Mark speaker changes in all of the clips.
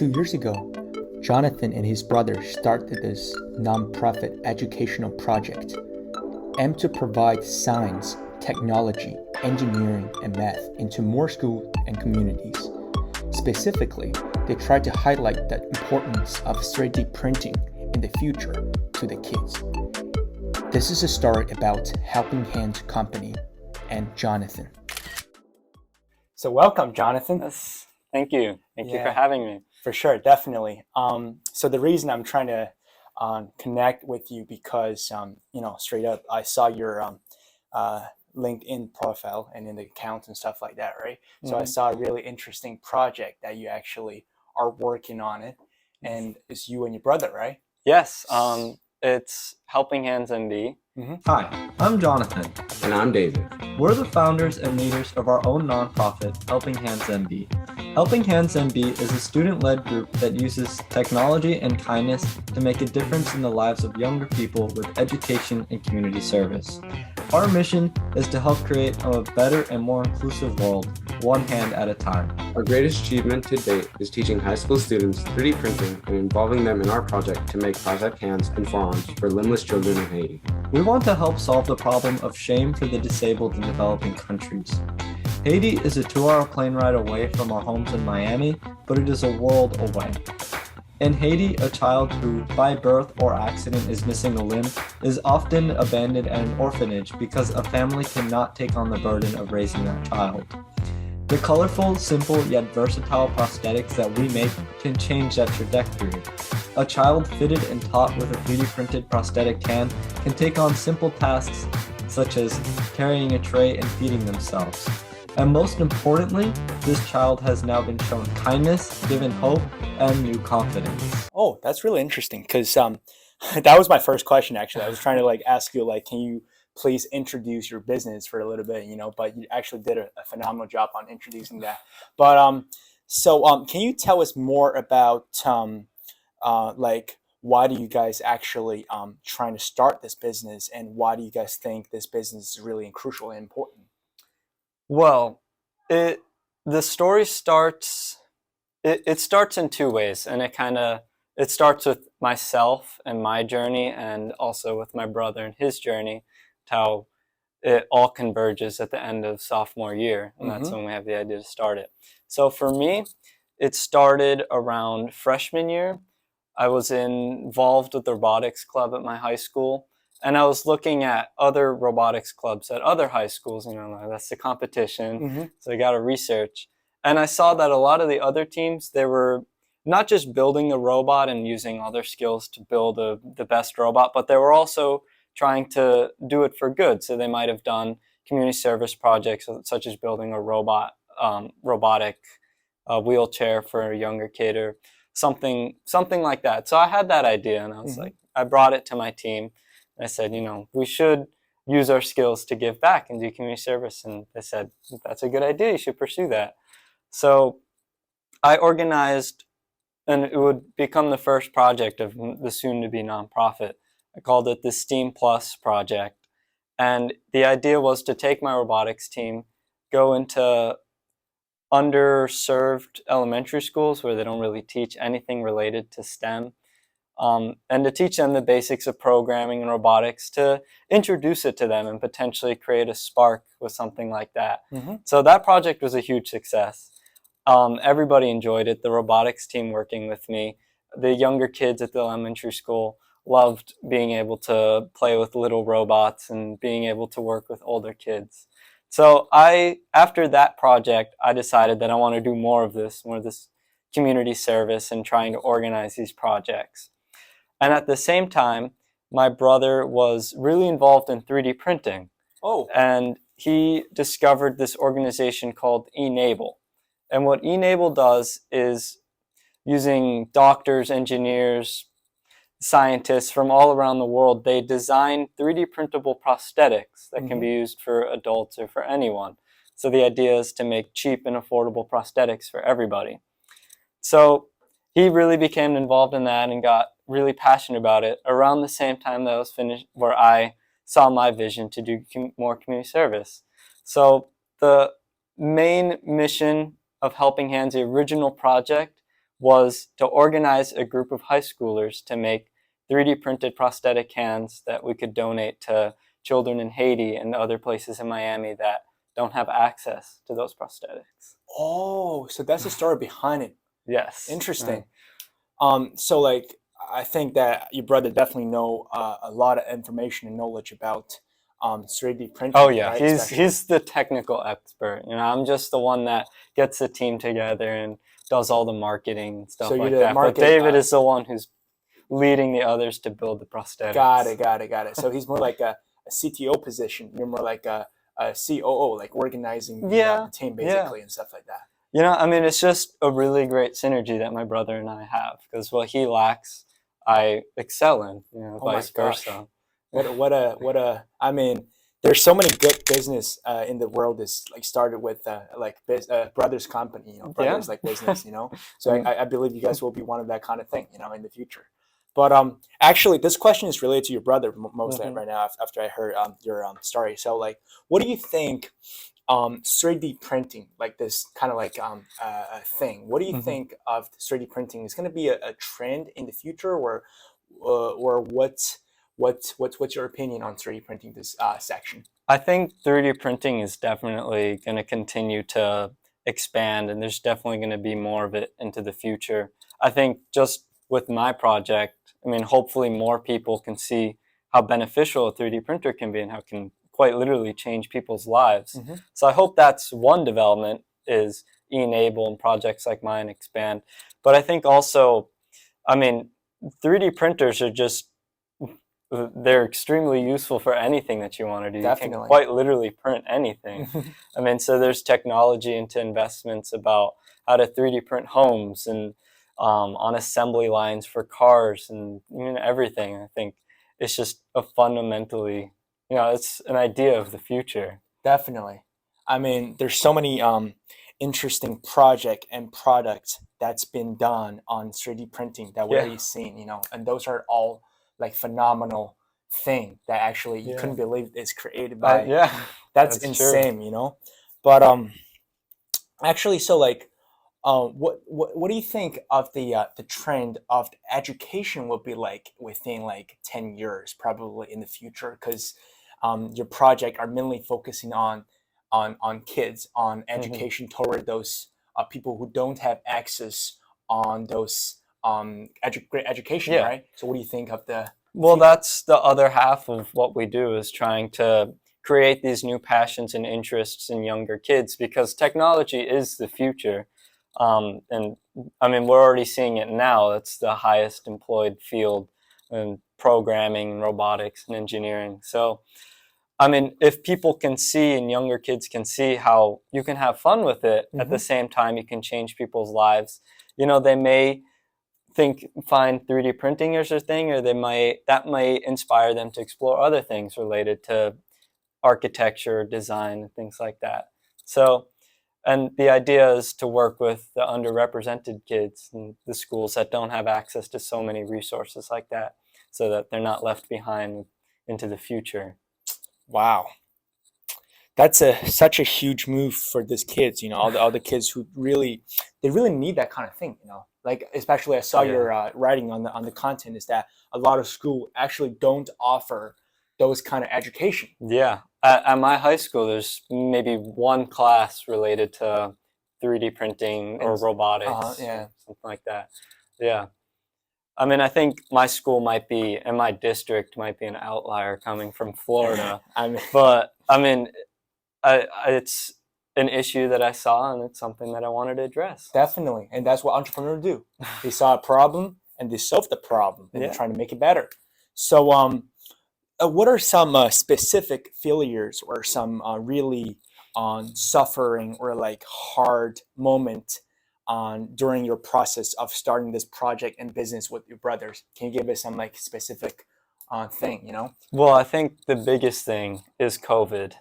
Speaker 1: 2 years ago, Jonathan and his brother started this nonprofit educational project aimed to provide science, technology, engineering, and math into more schools and communities. Specifically, they tried to highlight the importance of 3D printing in the future to the kids. This is a story about Helping Hands Company and Jonathan. So welcome, Jonathan.
Speaker 2: Yes, thank you. Thank you for having me.
Speaker 1: For sure, definitely. So the reason I'm trying to connect with you because, straight up, I saw your LinkedIn profile and in the accounts and stuff like that, right? So I saw a really interesting project that you actually are working on it, and it's you and your brother, right?
Speaker 2: Yes, it's Helping Hands MB.
Speaker 3: Hi, I'm Jonathan.
Speaker 4: And I'm David.
Speaker 3: We're the founders and leaders of our own nonprofit, Helping Hands MB. Helping Hands MB is a student-led group that uses technology and kindness to make a difference in the lives of younger people with education and community service. Our mission is to help create a better and more inclusive world, one hand at a time.
Speaker 4: Our greatest achievement to date is teaching high school students 3D printing and involving them in our project to make prosthetic hands and forearms for limbless children in Haiti.
Speaker 3: We want to help solve the problem of shame for the disabled in developing countries. Haiti is a 2-hour plane ride away from our homes in Miami, but it is a world away. In Haiti, a child who, by birth or accident, is missing a limb is often abandoned at an orphanage because a family cannot take on the burden of raising that child. The colorful, simple, yet versatile prosthetics that we make can change that trajectory. A child fitted and taught with a 3D printed prosthetic hand can take on simple tasks such as carrying a tray and feeding themselves. And most importantly, this child has now been shown kindness, given hope, and new confidence.
Speaker 1: Oh, that's really interesting because that was my first question, actually. I was trying to ask you, can you please introduce your business for a little bit, but you actually did a phenomenal job on introducing that. But can you tell us more about why do you guys actually trying to start this business, and why do you guys think this business is really crucial and important?
Speaker 2: Well, the story starts. It starts in two ways, and it starts with myself and my journey, and also with my brother and his journey. How it all converges at the end of sophomore year, and that's when we have the idea to start it. So for me, it started around freshman year. I was involved with the robotics club at my high school, and I was looking at other robotics clubs at other high schools. That's the competition. So I got to research, and I saw that a lot of the other teams, they were not just building a robot and using all their skills to build the best robot, but they were also trying to do it for good. So they might have done community service projects such as building a robotic wheelchair for a younger kid or something like that. So I had that idea, and I was I brought it to my team. I said, we should use our skills to give back and do community service. And they said, that's a good idea. You should pursue that. So I organized, and it would become the first project of the soon-to-be nonprofit. I called it the STEAM Plus project. And the idea was to take my robotics team, go into underserved elementary schools where they don't really teach anything related to STEM, and to teach them the basics of programming and robotics, to introduce it to them and potentially create a spark with something like that. So that project was a huge success. Everybody enjoyed it. The robotics team working with me, the younger kids at the elementary school loved being able to play with little robots and being able to work with older kids. So after that project, I decided that I want to do more of this community service and trying to organize these projects. And at the same time, my brother was really involved in 3D printing.
Speaker 1: Oh.
Speaker 2: And he discovered this organization called Enable. And what Enable does is, using doctors, engineers, scientists from all around the world, they design 3D printable prosthetics that can be used for adults or for anyone. So the idea is to make cheap and affordable prosthetics for everybody. So he really became involved in that and got really passionate about it around the same time that I was finished, where I saw my vision to do more community service. So the main mission of Helping Hands, the original project, was to organize a group of high schoolers to make 3D printed prosthetic hands that we could donate to children in Haiti and other places in Miami that don't have access to those prosthetics.
Speaker 1: Oh, so that's the story behind it.
Speaker 2: Yes.
Speaker 1: Interesting. So like I think that your brother definitely know a lot of information and knowledge about 3D printing.
Speaker 2: Oh yeah,
Speaker 1: right?
Speaker 2: he's the technical expert. I'm just the one that gets the team together and does all the marketing and stuff
Speaker 1: So you're
Speaker 2: like
Speaker 1: the
Speaker 2: that.
Speaker 1: market-
Speaker 2: But David is the one who's leading the others to build the prosthetics.
Speaker 1: Got it. So he's more like a CTO position. You're more like a COO, like organizing the team basically and stuff like that.
Speaker 2: It's just a really great synergy that my brother and I have, because what he lacks, I excel in, vice versa.
Speaker 1: I mean, there's so many good business in the world is like started with brothers company, brothers like business, So I believe you guys will be one of that kind of thing, in the future. But actually, this question is related to your brother mostly right now. After I heard your story, so like, what do you think? 3D printing, like this kind of like thing. What do you think of 3D printing? Is going to be a trend in the future, or what's your opinion on 3D printing this section?
Speaker 2: I think 3D printing is definitely going to continue to expand, and there's definitely going to be more of it into the future. I think just with my project, hopefully more people can see how beneficial a 3D printer can be and how it can quite literally change people's lives. So I hope that's one development, is e-enable and projects like mine expand. But I think also, 3D printers are just, they're extremely useful for anything that you want to do.
Speaker 1: Definitely.
Speaker 2: You can quite literally print anything. So there's technology into investments about how to 3D print homes and on assembly lines for cars and everything. I think it's just a fundamentally, it's an idea of the future.
Speaker 1: Definitely. There's so many interesting project and products that's been done on 3D printing that we've already seen, and those are all like phenomenal thing that actually you couldn't believe is created by. That's insane,
Speaker 2: true.
Speaker 1: But actually, so like, what do you think of the trend of education will be like within like 10 years, probably in the future? Because your project are mainly focusing on kids, on education toward those people who don't have access on those great education, right? So what do you think of the
Speaker 2: Well, that's the other half of what we do, is trying to create these new passions and interests in younger kids, because technology is the future. And we're already seeing it now. It's the highest employed field in programming, robotics, and engineering. So, if people can see, and younger kids can see how you can have fun with it, at the same time you can change people's lives. They may find 3D printing as their thing, or that might inspire them to explore other things related to architecture, design, and things like that. So, and the idea is to work with the underrepresented kids in the schools that don't have access to so many resources like that, so that they're not left behind into the future.
Speaker 1: Wow, that's such a huge move for these kids. All the kids who really need that kind of thing. Like especially I saw your writing on the content is that a lot of school actually don't offer those kind of education.
Speaker 2: Yeah, at my high school, there's maybe one class related to 3D printing or robotics, something like that. Yeah. I think my school might be, and my district might be, an outlier coming from Florida. But it's an issue that I saw, and it's something that I wanted to address.
Speaker 1: Definitely, and that's what entrepreneurs do. They saw a problem and they solved the problem, and they're trying to make it better. So, what are some specific failures or some really suffering or like hard moment during your process of starting this project and business with your brothers? Can you give us some like specific thing?
Speaker 2: Well, I think the biggest thing is COVID.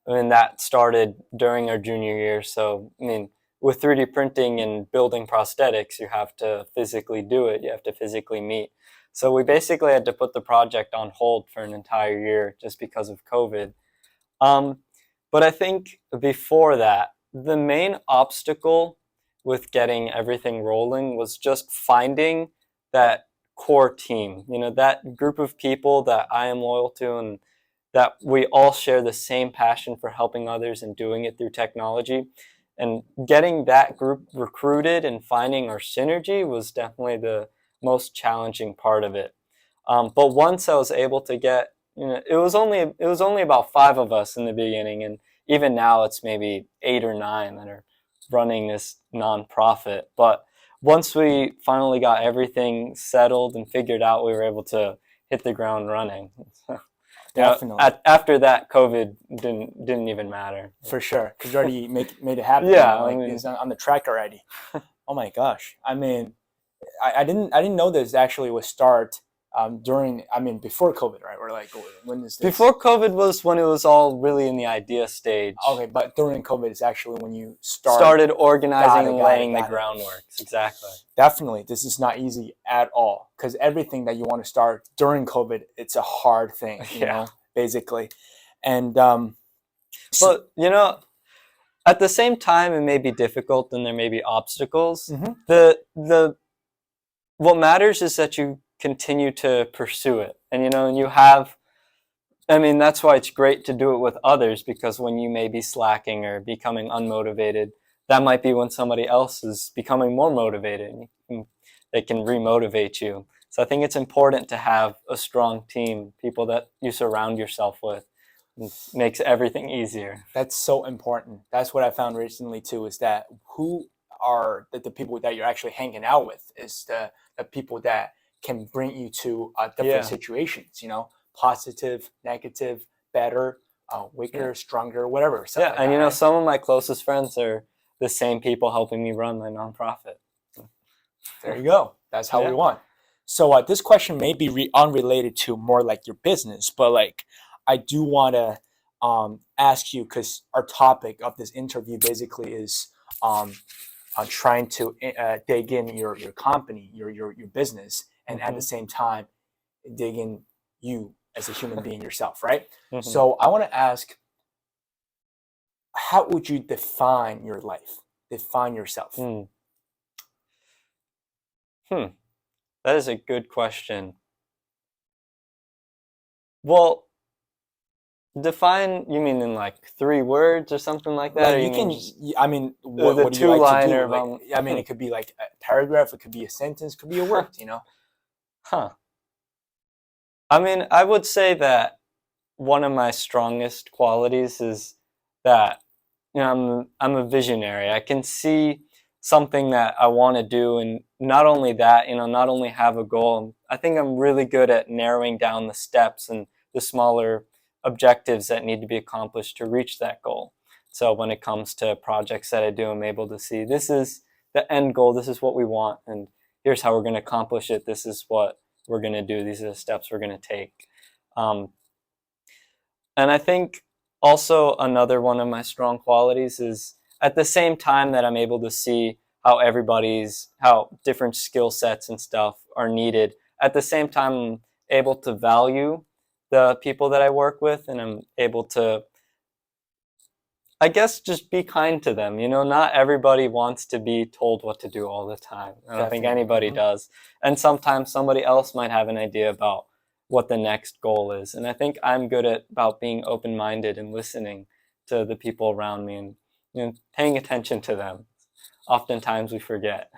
Speaker 2: That started during our junior year. So, with 3D printing and building prosthetics, you have to physically do it. You have to physically meet. So we basically had to put the project on hold for an entire year just because of COVID. But I think before that, the main obstacle with getting everything rolling was just finding that core team, that group of people that I am loyal to, and that we all share the same passion for helping others and doing it through technology. And getting that group recruited and finding our synergy was definitely the most challenging part of it. But once I was able to get, it was only about 5 of us in the beginning, and even now it's maybe 8 or 9 that are running this nonprofit. But once we finally got everything settled and figured out, we were able to hit the ground running.
Speaker 1: Definitely.
Speaker 2: After that, COVID didn't even matter.
Speaker 1: For sure, because you already made it happen.
Speaker 2: Yeah,
Speaker 1: it's on the track already. Oh my gosh! I mean, I didn't know this actually would start before COVID, right? Or like, when is this?
Speaker 2: Before COVID was when it was all really in the idea stage.
Speaker 1: Okay, but during COVID is actually when you
Speaker 2: started organizing and laying the groundwork. Exactly.
Speaker 1: Definitely, this is not easy at all, because everything that you want to start during COVID, it's a hard thing, you know, basically. And
Speaker 2: but at the same time, it may be difficult and there may be obstacles. The what matters is that you continue to pursue it, and and you have. I mean, that's why it's great to do it with others, because when you may be slacking or becoming unmotivated, that might be when somebody else is becoming more motivated. They can remotivate you. So I think it's important to have a strong team, people that you surround yourself with. It makes everything easier.
Speaker 1: That's so important. That's what I found recently too, is that who are the people that you're actually hanging out with is the people that can bring you to different situations, positive, negative, better, weaker, stronger, whatever.
Speaker 2: Yeah, and some of my closest friends are the same people helping me run my nonprofit.
Speaker 1: There you go. That's how we want. So this question may be unrelated to more like your business, but like I do want to ask you, because our topic of this interview basically is trying to dig in your company, your business, and at the same time dig in you as a human being yourself, right? So I want to ask, how would you define your life? Define yourself.
Speaker 2: That is a good question. Well, define, you mean in like 3 words or something like that?
Speaker 1: Like what do you like to do? Like, it could be like a paragraph, it could be a sentence, it could be a word,
Speaker 2: I mean, I would say that one of my strongest qualities is that I'm a visionary. I can see something that I want to do, and not only that, not only have a goal. I think I'm really good at narrowing down the steps and the smaller objectives that need to be accomplished to reach that goal. So when it comes to projects that I do, I'm able to see this is the end goal, this is what we want, and here's how we're going to accomplish it. This is what we're going to do. These are the steps we're going to take. And I think also another one of my strong qualities is at the same time that I'm able to see how different skill sets and stuff are needed, at the same time I'm able to value the people that I work with, and I'm able to, I guess, just be kind to them. Not everybody wants to be told what to do all the time. I don't think anybody does. And sometimes somebody else might have an idea about what the next goal is. And I think I'm good about being open-minded and listening to the people around me and paying attention to them. Oftentimes we forget.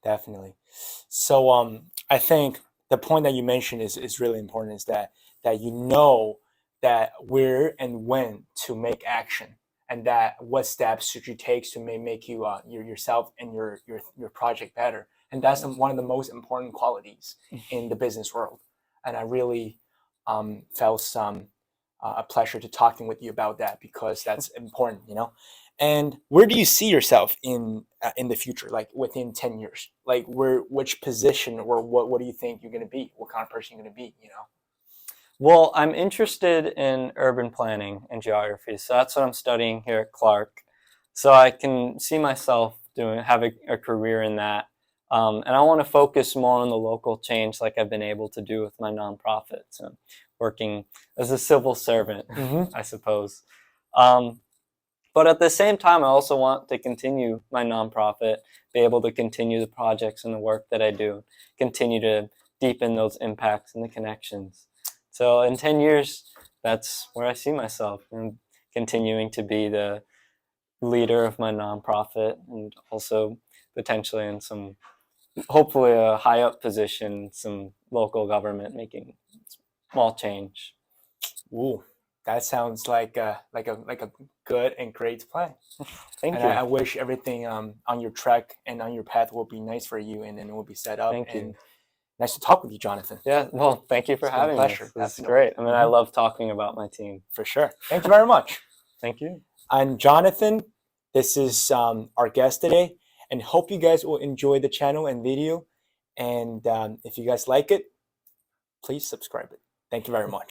Speaker 1: Definitely. So I think the point that you mentioned is really important, is that that where and when to make action, and that what steps should you take to make you yourself and your project better. And that's one of the most important qualities in the business world. And I really felt a pleasure to talking with you about that, because that's important, And where do you see yourself in the future, like within 10 years? Like which position, or what do you think you're going to be? What kind of person you're going to be,
Speaker 2: Well, I'm interested in urban planning and geography, so that's what I'm studying here at Clark. So I can see myself having a career in that. And I want to focus more on the local change, like I've been able to do with my nonprofit. So working as a civil servant, I suppose. But at the same time, I also want to continue my nonprofit, be able to continue the projects and the work that I do, continue to deepen those impacts and the connections. So in 10 years, that's where I see myself, and continuing to be the leader of my nonprofit, and also potentially in some, hopefully a high up position, some local government, making small change.
Speaker 1: Ooh, that sounds like a good and great plan.
Speaker 2: Thank
Speaker 1: And
Speaker 2: you.
Speaker 1: I wish everything on your track and on your path will be nice for you, and it will be set up.
Speaker 2: Thank you.
Speaker 1: And nice to talk with you, Jonathan.
Speaker 2: Yeah, well, thank you for
Speaker 1: It's been a
Speaker 2: having
Speaker 1: pleasure.
Speaker 2: me. This is
Speaker 1: Absolutely.
Speaker 2: great. I mean, I love talking about my team.
Speaker 1: For sure. Thank you very much.
Speaker 2: Thank you.
Speaker 1: I'm Jonathan. This is our guest today, and hope you guys will enjoy the channel and video. And if you guys like it, please subscribe it. Thank you very much.